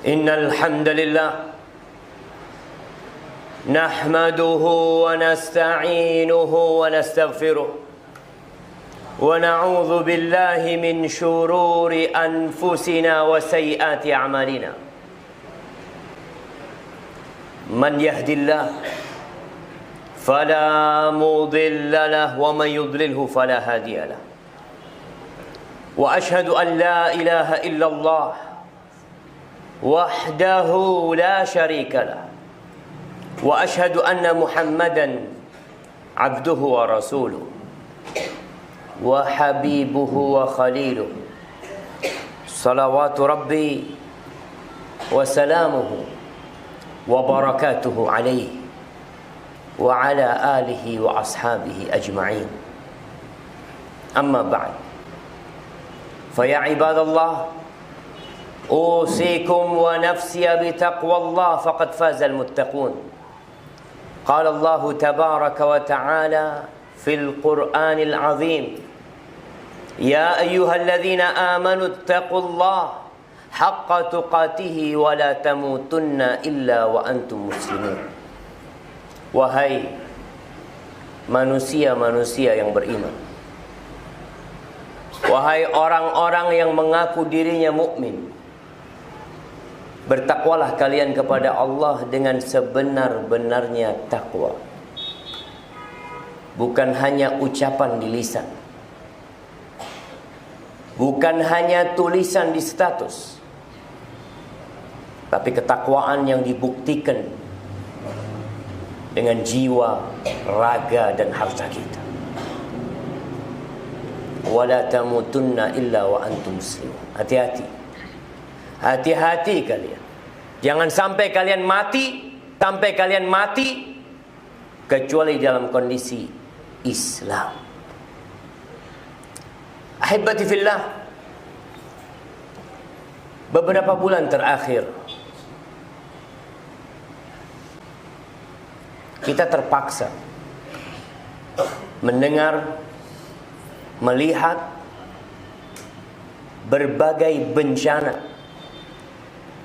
Innal hamdalillah nahmaduhu wa nasta'inuhu wa nastaghfiruh wa na'udzu billahi min shururi anfusina wa sayyiati a'malina. Man yahdillah fala mudilla lahu wa man yudlilhu fala hadiya lahu. Wa ashhadu an la ilaha illallah wahdahu la syarika lah. Wa ashhadu anna Muhammadan abduhu wa rasuluh wa habibuhu wa khaliluh. Salawatu rabbi wa salamuhu wa barakatuhu alaihi wa ala alihi wa ashabihi ajma'in. Amma ba'd. Fa ya ibadallah, أوصيكم ونفسي بتقوى الله فقد فاز المتقون. قال الله تبارك وتعالى في القرآن العظيم: يا أيها الذين آمنوا اتقوا الله حق تقاته ولا تموتن إلا وأنتم مسلمون. Wahai manusia-manusia yang beriman, wahai orang-orang yang mengaku dirinya mukmin, bertakwalah kalian kepada Allah dengan sebenar-benarnya takwa. Bukan hanya ucapan di lisan, bukan hanya tulisan di status, tapi ketakwaan yang dibuktikan dengan jiwa, raga dan harta kita. Wala tamutunna illa wa antum muslimun. Hati-hati. Hati-hati kalian. Jangan sampai kalian mati, kecuali dalam kondisi Islam. Ahibati fillah, beberapa bulan terakhir kita terpaksa mendengar, melihat berbagai bencana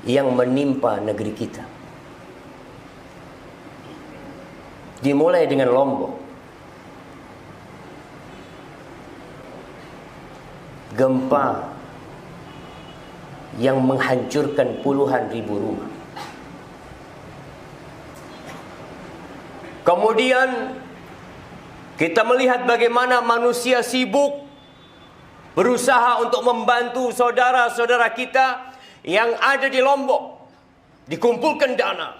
yang menimpa negeri kita. Dimulai dengan Lombok, gempa yang menghancurkan puluhan ribu rumah. Kemudian kita melihat bagaimana manusia sibuk berusaha untuk membantu saudara-saudara kita yang ada di Lombok. Dikumpulkan dana,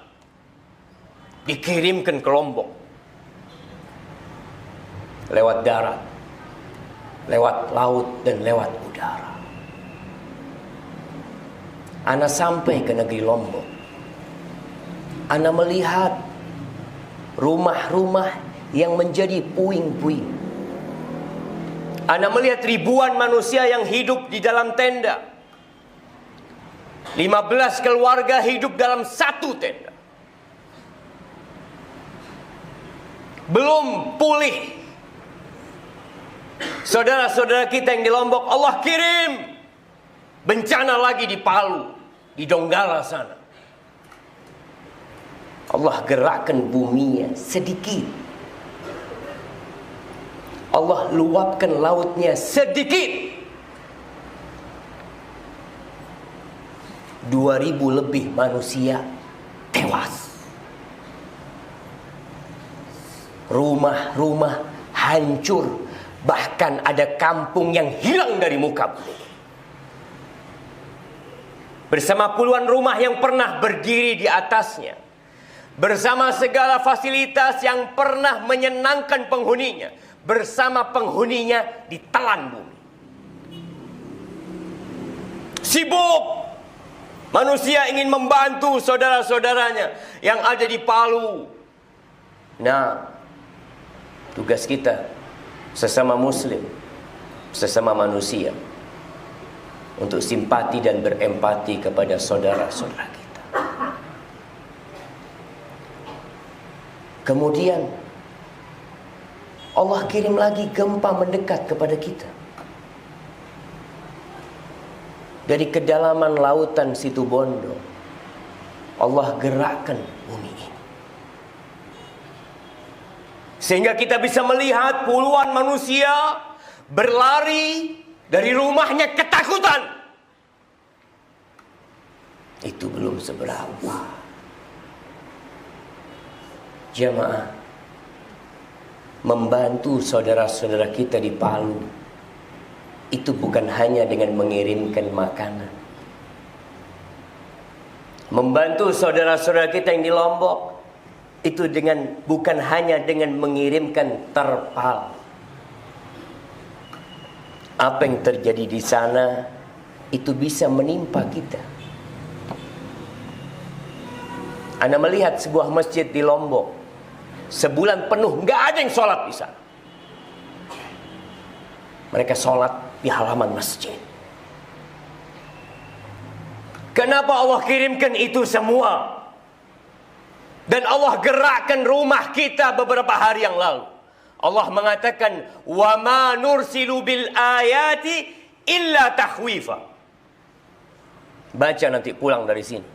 dikirimkan ke Lombok lewat darat, lewat laut dan lewat udara. Ana sampai ke negeri Lombok, ana melihat rumah-rumah yang menjadi puing-puing. Ana melihat ribuan manusia yang hidup di dalam tenda. 15 keluarga hidup dalam satu tenda. Belum pulih saudara-saudara kita yang di Lombok, Allah kirim bencana lagi di Palu, di Donggala sana. Allah gerakkan buminya sedikit, Allah luapkan lautnya sedikit. 2.000 lebih manusia tewas. Rumah-rumah hancur. Bahkan ada kampung yang hilang dari muka bumi. Bersama puluhan rumah yang pernah berdiri di atasnya, bersama segala fasilitas yang pernah menyenangkan penghuninya, bersama penghuninya ditelan bumi. Sibuk manusia ingin membantu saudara-saudaranya yang ada di Palu. Nah, tugas kita sesama muslim, sesama manusia, untuk simpati dan berempati kepada saudara-saudara kita. Kemudian Allah kirim lagi gempa mendekat kepada kita. Dari kedalaman lautan Situbondo, Allah gerakkan bumi ini. Sehingga kita bisa melihat puluhan manusia berlari dari rumahnya ketakutan. Itu belum seberapa. Jamaah, membantu saudara-saudara kita di Palu itu bukan hanya dengan mengirimkan makanan. Membantu saudara-saudara kita yang di Lombok itu bukan hanya dengan mengirimkan terpal. Apa yang terjadi di sana itu bisa menimpa kita. Anda melihat sebuah masjid di Lombok, sebulan penuh nggak ada yang sholat di sana. Mereka sholat di halaman masjid. Kenapa Allah kirimkan itu semua? Dan Allah gerakkan rumah kita beberapa hari yang lalu. Allah mengatakan, "Wa ma nursilu bil ayati illa takhwifa." Baca nanti pulang dari sini.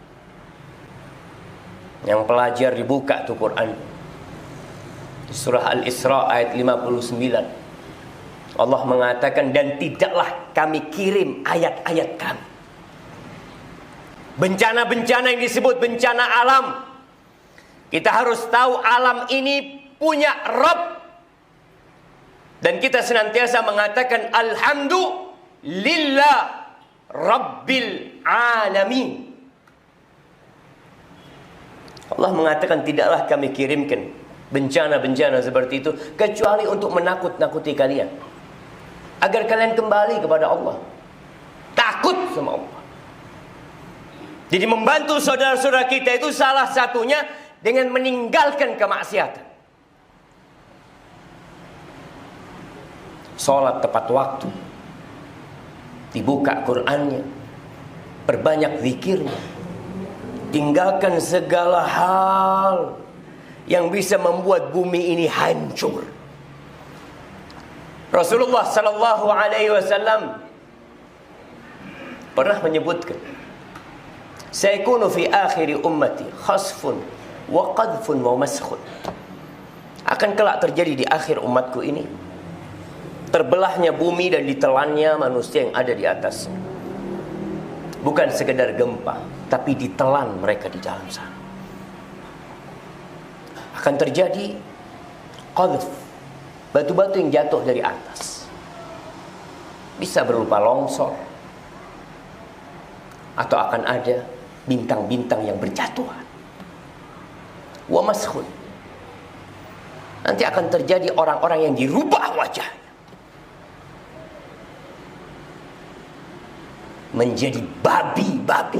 Yang pelajar dibuka tuh Quran. Surah Al-Isra ayat 59. Allah mengatakan, dan tidaklah kami kirim ayat-ayat kami. Bencana-bencana yang disebut bencana alam. Kita harus tahu alam ini punya Rabb. Dan kita senantiasa mengatakan Alhamdulillah Rabbil Alamin. Allah mengatakan tidaklah kami kirimkan bencana-bencana seperti itu kecuali untuk menakut-nakuti kalian, agar kalian kembali kepada Allah, takut sama Allah. Jadi membantu saudara-saudara kita itu salah satunya dengan meninggalkan kemaksiatan. Sholat tepat waktu, dibuka Qur'annya, perbanyak zikirnya, tinggalkan segala hal yang bisa membuat bumi ini hancur. Rasulullah sallallahu alaihi wasallam pernah menyebutkan, "Sayakunu fi akhiri ummati khasfun wa qadfun wa maskhun." Akan kelak terjadi di akhir umatku ini terbelahnya bumi dan ditelannya manusia yang ada di atasnya. Bukan sekedar gempa, tapi ditelan mereka di dalam sana. Akan terjadi qadf, batu-batu yang jatuh dari atas. Bisa berupa longsor, atau akan ada bintang-bintang yang berjatuhan. Wa maskhun, nanti akan terjadi orang-orang yang dirubah wajahnya menjadi babi-babi,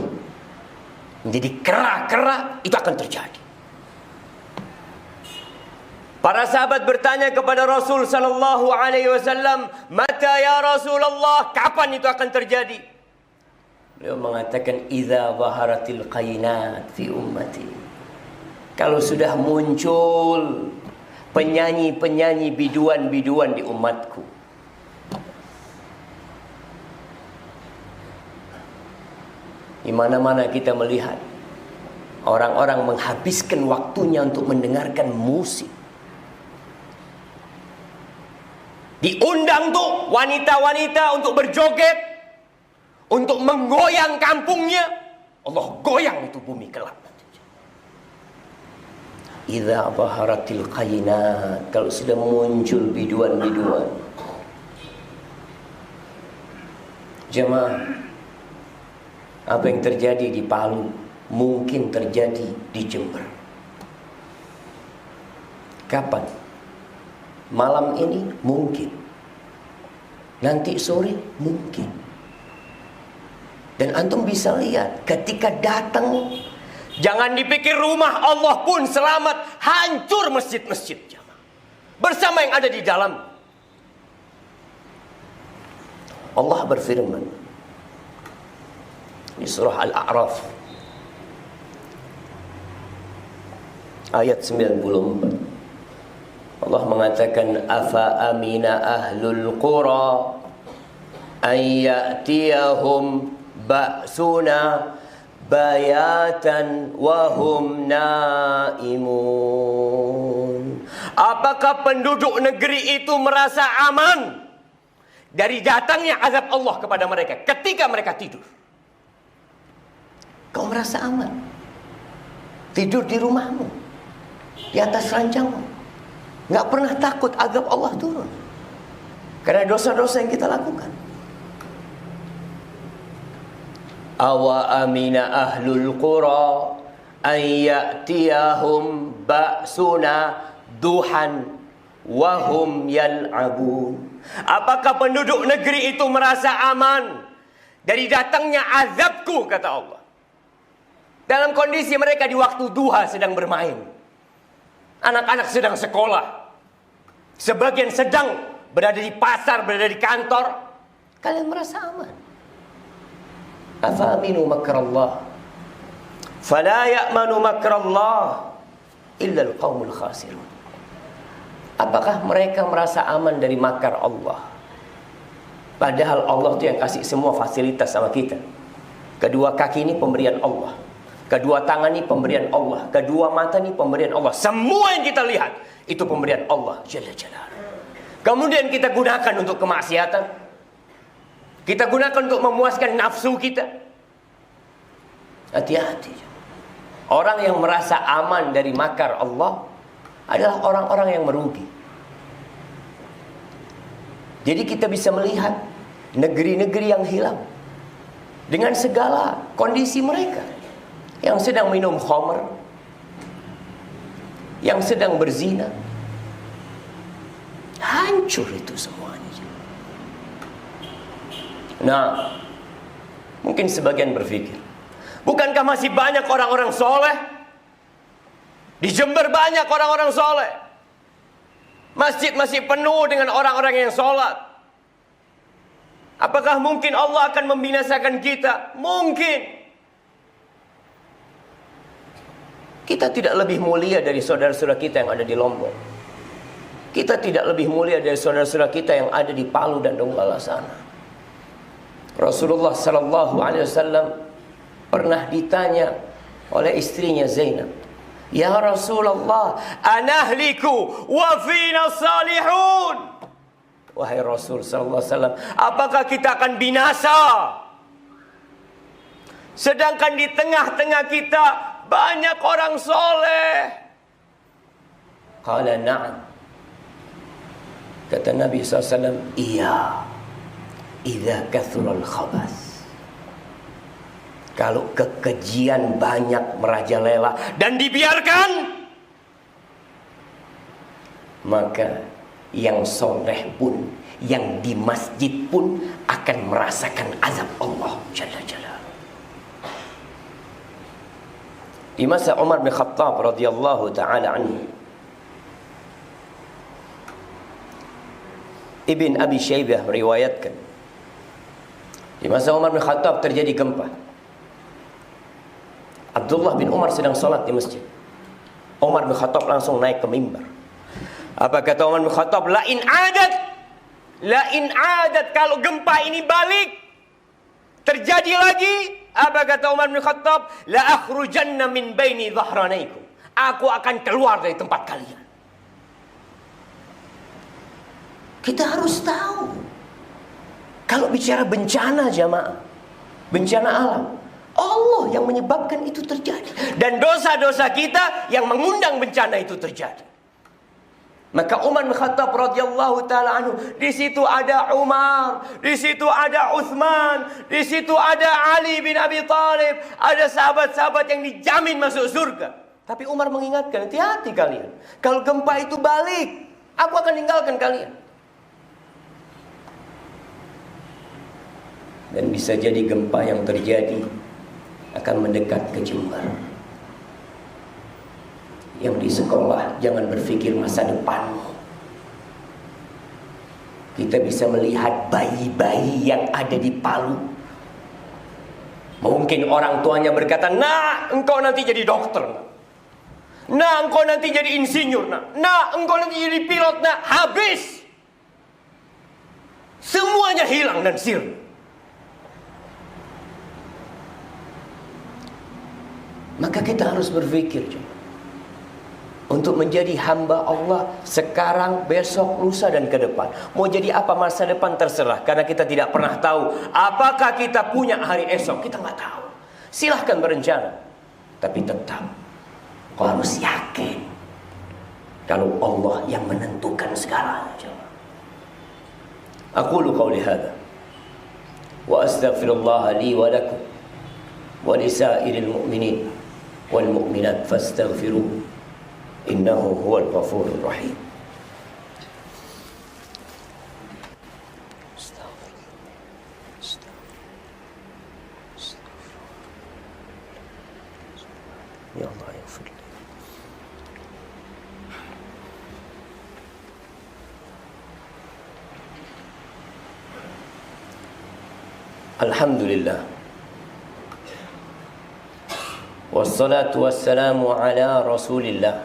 menjadi kera-kera. Itu akan terjadi. Para sahabat bertanya kepada Rasul sallallahu alaihi wasallam, "Mata ya Rasulullah?" Kapan itu akan terjadi? Beliau mengatakan, "Idza zaharatil qainat fi ummati." Kalau sudah muncul penyanyi-penyanyi biduan-biduan di umatku. Di mana-mana kita melihat orang-orang menghabiskan waktunya untuk mendengarkan musik. Diundang tuh wanita-wanita untuk berjoget, untuk menggoyang kampungnya. Allah goyang itu bumi kelak. Idza baharatil qainat, kalau sudah muncul biduan-biduan. Jemaah, apa yang terjadi di Palu mungkin terjadi di Jember. Kapan? Malam ini mungkin. Nanti sore mungkin. Dan antum bisa lihat ketika datang, jangan dipikir rumah Allah pun selamat, hancur masjid-masjid bersama yang ada di dalam. Allah berfirman di surah Al-A'raf ayat 94. Allah mengatakan, "Afa amina ahlul qura an ya'tiyahum ba'suna bayatan wa hum naimun. Apakah penduduk negeri itu merasa aman dari datangnya azab Allah kepada mereka ketika mereka tidur? Kau merasa aman? Tidur di rumahmu, di atas ranjangmu, nggak pernah takut azab Allah turun karena dosa-dosa yang kita lakukan. Awa amina ahlul qura an ya'tiyahum ba'suna duhan wa hum yal'abun. Apakah penduduk negeri itu merasa aman dari datangnya azabku, kata Allah, dalam kondisi mereka di waktu duha sedang bermain, anak-anak sedang sekolah, sebagian sedang berada di pasar, berada di kantor. Kalian merasa aman? Afaminu makrallah fala ya'manu makrallah illa al-qaumul khasirun. Apakah mereka merasa aman dari makar Allah? Padahal Allah itu yang kasih semua fasilitas sama kita. Kedua kaki ini pemberian Allah, kedua tangan ini pemberian Allah, kedua mata ini pemberian Allah. Semua yang kita lihat itu pemberian Allah Jalla Jalaluhu. Kemudian kita gunakan untuk kemaksiatan, kita gunakan untuk memuaskan nafsu kita. Hati-hati. Orang yang merasa aman dari makar Allah adalah orang-orang yang merugi. Jadi kita bisa melihat negeri-negeri yang hilang dengan segala kondisi mereka, yang sedang minum khamr, yang sedang berzina. Hancur itu semuanya. Nah, mungkin sebagian berpikir, bukankah masih banyak orang-orang soleh? Di Jember banyak orang-orang soleh. Masjid masih penuh dengan orang-orang yang sholat. Apakah mungkin Allah akan membinasakan kita? Mungkin. Kita tidak lebih mulia dari saudara-saudara kita yang ada di Lombok. Kita tidak lebih mulia dari saudara-saudara kita yang ada di Palu dan Donggala sana. Rasulullah sallallahu alaihi wasallam pernah ditanya oleh istrinya Zainab, "Ya Rasulullah, anahliku wa fina salihun." Wahai Rasul sallallahu alaihi wasallam, apakah kita akan binasa sedangkan di tengah-tengah kita banyak orang soleh? Qala na'am. Kata Nabi SAW, iya, idza kathural khabas. Kalau kekejian banyak merajalela dan dibiarkan, maka yang soleh pun, yang di masjid pun akan merasakan azab Allah Jalla Jalaluhu. Di masa Umar bin Khattab radhiyallahu taala anhu, Ibn Abi Syaibah meriwayatkan, di masa Umar bin Khattab terjadi gempa. Abdullah bin Umar sedang sholat di masjid. Umar bin Khattab langsung naik ke mimbar. Apa kata Umar bin Khattab? Lain adat, kalau gempa ini balik, terjadi lagi. Apa kata Umar bin Khattab? La akhrujanna min baini dhahranaikum. Aku akan keluar dari tempat kalian. Kita harus tahu, kalau bicara bencana jamaah, bencana alam, Allah yang menyebabkan itu terjadi, dan dosa-dosa kita yang mengundang bencana itu terjadi. Maka Umar bin Khattab radhiyallahu taala anhu, di situ ada Umar, di situ ada Utsman, di situ ada Ali bin Abi Thalib, ada sahabat-sahabat yang dijamin masuk surga. Tapi Umar mengingatkan, hati-hati kalian, kalau gempa itu balik, aku akan tinggalkan kalian. Dan bisa jadi gempa yang terjadi akan mendekat ke Jember. Yang di sekolah jangan berpikir masa depanmu. Kita bisa melihat bayi-bayi yang ada di Palu. Mungkin orang tuanya berkata, "Nah, engkau nanti jadi dokter. Nah, engkau nanti jadi insinyur. Nah, engkau nanti jadi pilot." Nah, habis. Semuanya hilang dan sirna. Maka kita harus berpikir untuk menjadi hamba Allah sekarang, besok, lusa, dan ke depan. Mau jadi apa masa depan terserah, karena kita tidak pernah tahu apakah kita punya hari esok. Kita nggak tahu. Silahkan berencana, tapi tetap kau harus yakin kalau Allah yang menentukan segalanya. Aqulu qawli hadza wa astaghfirullah li wa lakum wa lisairil mu'minin wal mu'minat fastaghfiruhu innahu huwal ghafurur rahim. Ya Allah, ya Fadli. Alhamdulillah. Wassalatu wassalamu ala Rasulillah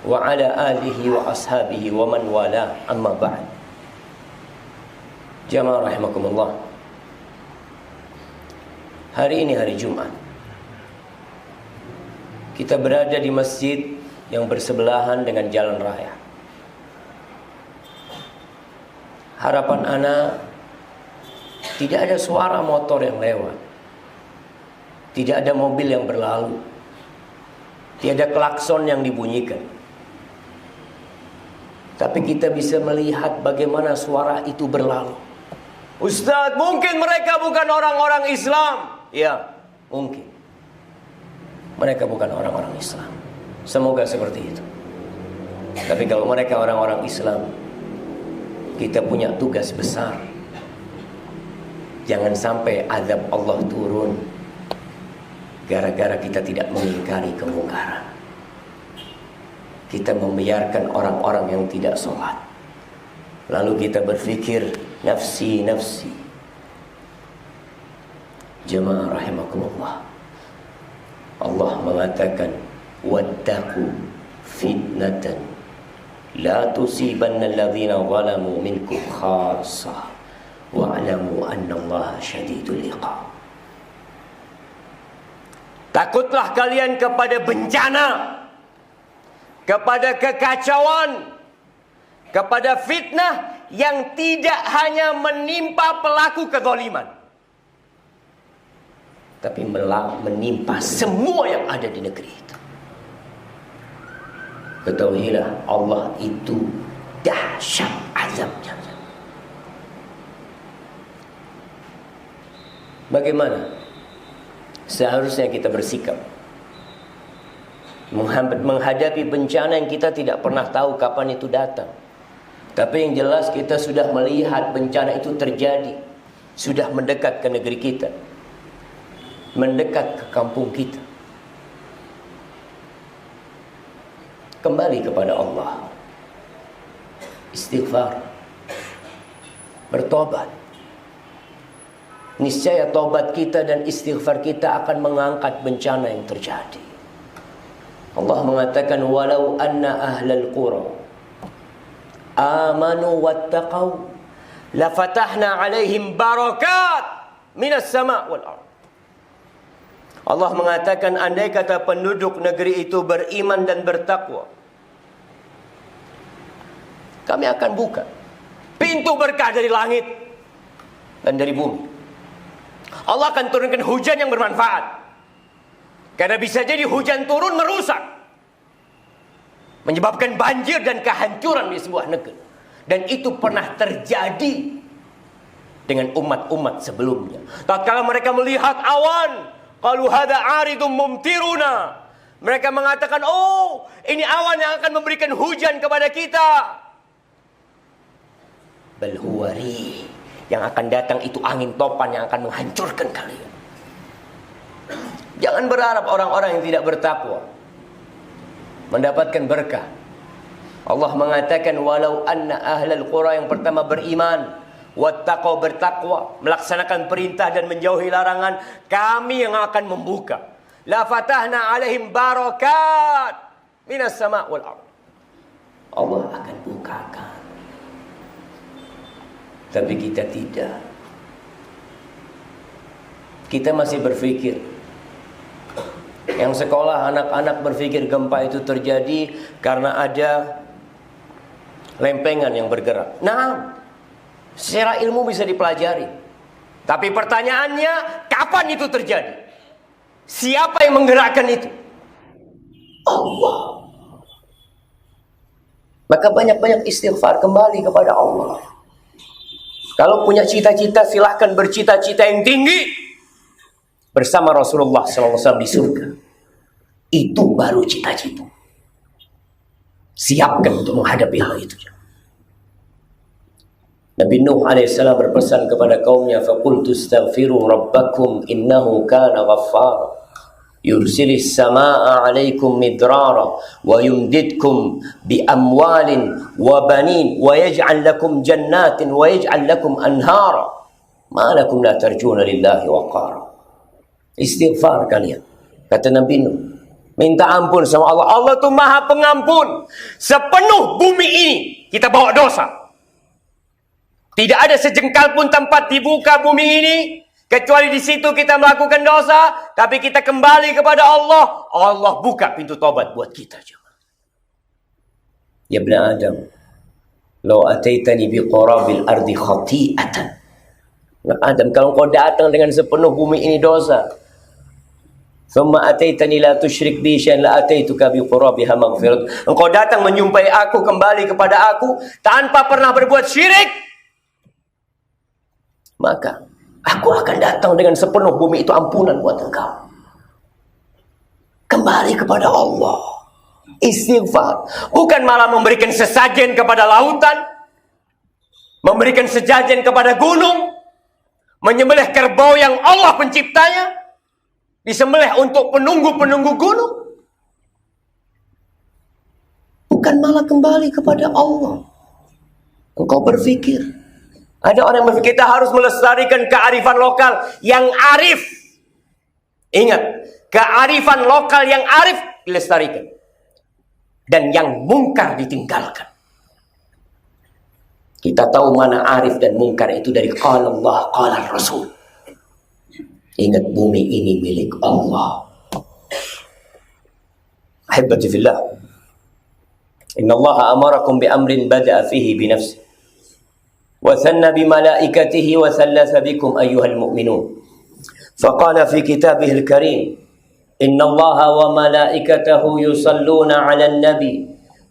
wa ala alihi wa ashabihi wa man wala, amma ba'd. Jamaah rahimakumullah. Hari ini hari Jumat. Kita berada di masjid yang bersebelahan dengan jalan raya. Harapan ana tidak ada suara motor yang lewat, tidak ada mobil yang berlalu, tidak ada klakson yang dibunyikan. Tapi kita bisa melihat bagaimana suara itu berlalu. Ustaz, mungkin mereka bukan orang-orang Islam. Ya, mungkin mereka bukan orang-orang Islam. Semoga seperti itu. Tapi kalau mereka orang-orang Islam, kita punya tugas besar. Jangan sampai azab Allah turun gara-gara kita tidak mengingkari kemungkaran. Kita membiarkan orang-orang yang tidak sholat, lalu kita berpikir nafsi, nafsi. Jemaah rahimakumullah, Allah mengatakan wattaqu fitnatan la tusibanna alladhina zalamu minkum khassah wa'lamu annallaha syadidul iqab. Takutlah kalian kepada bencana, kepada kekacauan, kepada fitnah yang tidak hanya menimpa pelaku kezaliman, tapi menimpa semua yang ada di negeri itu. Ketahuilah Allah itu dahsyat azabnya. Bagaimana seharusnya kita bersikap menghadapi bencana yang kita tidak pernah tahu kapan itu datang? Tapi yang jelas kita sudah melihat bencana itu terjadi, sudah mendekat ke negeri kita, mendekat ke kampung kita. Kembali kepada Allah, istighfar, bertobat. Niscaya tobat kita dan istighfar kita akan mengangkat bencana yang terjadi. Allah mengatakan walau anna ahlal qura amanu wattaqau lafatahna alaihim barakat minas sama' wal ardh. Allah mengatakan andai kata penduduk negeri itu beriman dan bertakwa, kami akan buka pintu berkah dari langit dan dari bumi. Allah akan turunkan hujan yang bermanfaat. Karena bisa jadi hujan turun merusak, menyebabkan banjir dan kehancuran di sebuah negeri. Dan itu pernah terjadi dengan umat-umat sebelumnya. Tatkala mereka melihat awan, qalu hadza 'aridum mumtiruna. Mereka mengatakan, oh, ini awan yang akan memberikan hujan kepada kita. Bal huwa rih. Yang akan datang itu angin topan yang akan menghancurkan kalian. Jangan berharap orang-orang yang tidak bertakwa mendapatkan berkah. Allah mengatakan walau anna ahlal qura, yang pertama beriman, wattaqau, bertakwa, melaksanakan perintah dan menjauhi larangan, kami yang akan membuka. La fatahna alaihim barakat minas sama' wal ardh. Allah akan bukakan. Tapi kita tidak. Kita masih berpikir Yang sekolah anak-anak berpikir gempa itu terjadi karena ada lempengan yang bergerak. Nah, secara ilmu bisa dipelajari. Tapi pertanyaannya, kapan itu terjadi? Siapa yang menggerakkan itu? Allah. Maka banyak-banyak istighfar, kembali kepada Allah. Kalau punya cita-cita, silahkan bercita-cita yang tinggi bersama Rasulullah SAW di surga. Itu baru cita-cita. Siapkan untuk menghadapi hal itu. Nabi Nuh alaihissalam berpesan kepada kaumnya, "Faqultu astaghfiru rabbakum innahu kana ghaffara yursilis samaa'a 'alaikum midrara wa yumdidkum bi amwalin wa banin wa yaj'al lakum jannatin wa yaj'al lakum anhara ma lakum la tarjuna lillahi waqara." Istighfar kalian, kata Nabi Nuh. Minta ampun sama Allah. Allah itu Maha Pengampun. Sepenuh bumi ini kita bawa dosa. Tidak ada sejengkal pun tempat dibuka bumi ini kecuali di situ kita melakukan dosa, tapi kita kembali kepada Allah. Allah buka pintu tobat buat kita. Ya ibn Adam, law ataitani biqarabil ardi khati'atan. Nah, Adam, kalau kau datang dengan sepenuh bumi ini dosa, thumma ataitani la tusyrik bi syai'an la ataituka biqarabiha maghfirat. Engkau datang menyumpai aku, kembali kepada aku tanpa pernah berbuat syirik, maka aku akan datang dengan sepenuh bumi itu ampunan buat engkau. Kembali kepada Allah. Istighfar. Bukan malah memberikan sesajen kepada lautan, memberikan sesajen kepada gunung, menyembelih kerbau yang Allah penciptanya, disembelih untuk penunggu-penunggu gunung. Bukan malah kembali kepada Allah. Engkau berpikir, ada orang yang berpikir kita harus melestarikan kearifan lokal yang arif. Ingat, kearifan lokal yang arif dilestarikan. Dan yang mungkar ditinggalkan. Kita tahu mana arif dan mungkar itu dari qala Allah, qala Rasul. Ingat, bumi ini milik Allah. Ahibbati fillah, inna Allah amarakum bi amrin bada'a fihi bi nafsi وثنى بملائكته وثلث بكم أيها المؤمنون فقال في كتابه الكريم إن الله وملائكته يصلون على النبي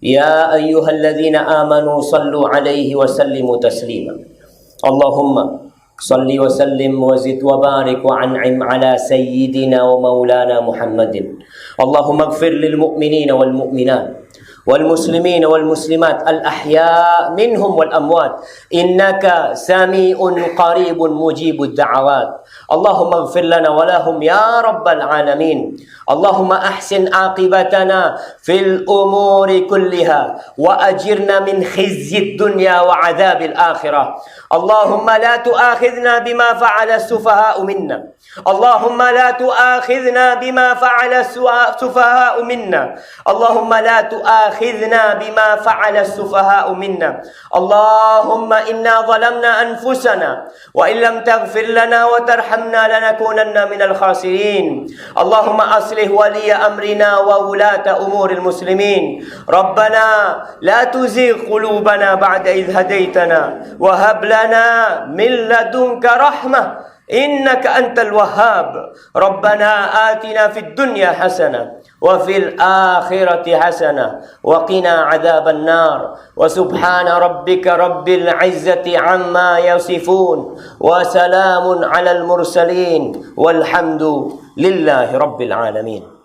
يا أيها الذين آمنوا صلوا عليه وسلموا تسليما اللهم صل وسلم وزد وبارك وأنعم على سيدنا ومولانا محمد اللهم اغفر للمؤمنين والمؤمنات والمسلمين والمسلمات الأحياء منهم والأموات إنك سميع قريب مجيب الدعوات اللهم اغفر لنا ولهم يا رب العالمين اللهم أحسن عاقبتنا في الأمور كلها وأجرنا من خزي الدنيا وعذاب الآخرة اللهم لا تؤاخذنا بما فعل السفهاء منا اللهم لا تؤاخذنا بما فعل السفهاء منا اللهم لا تؤاخذنا بما فعل السفهاء منا اللهم إنا ظلمنا أنفسنا وإن لم تغفر لنا وترحمنا لنكونن من الخاسرين اللهم أصلح ولي أمرنا وولاة أمور المسلمين ربنا لا تزغ قلوبنا بعد إذ هديتنا وهب لنا من لدنك رحمة إنك أنت الوهاب ربنا آتنا في الدنيا حسنة وفي الآخرة حسنة وقنا عذاب النار وسبحان ربك رب العزة عما يصفون وسلام على المرسلين والحمد لله رب العالمين.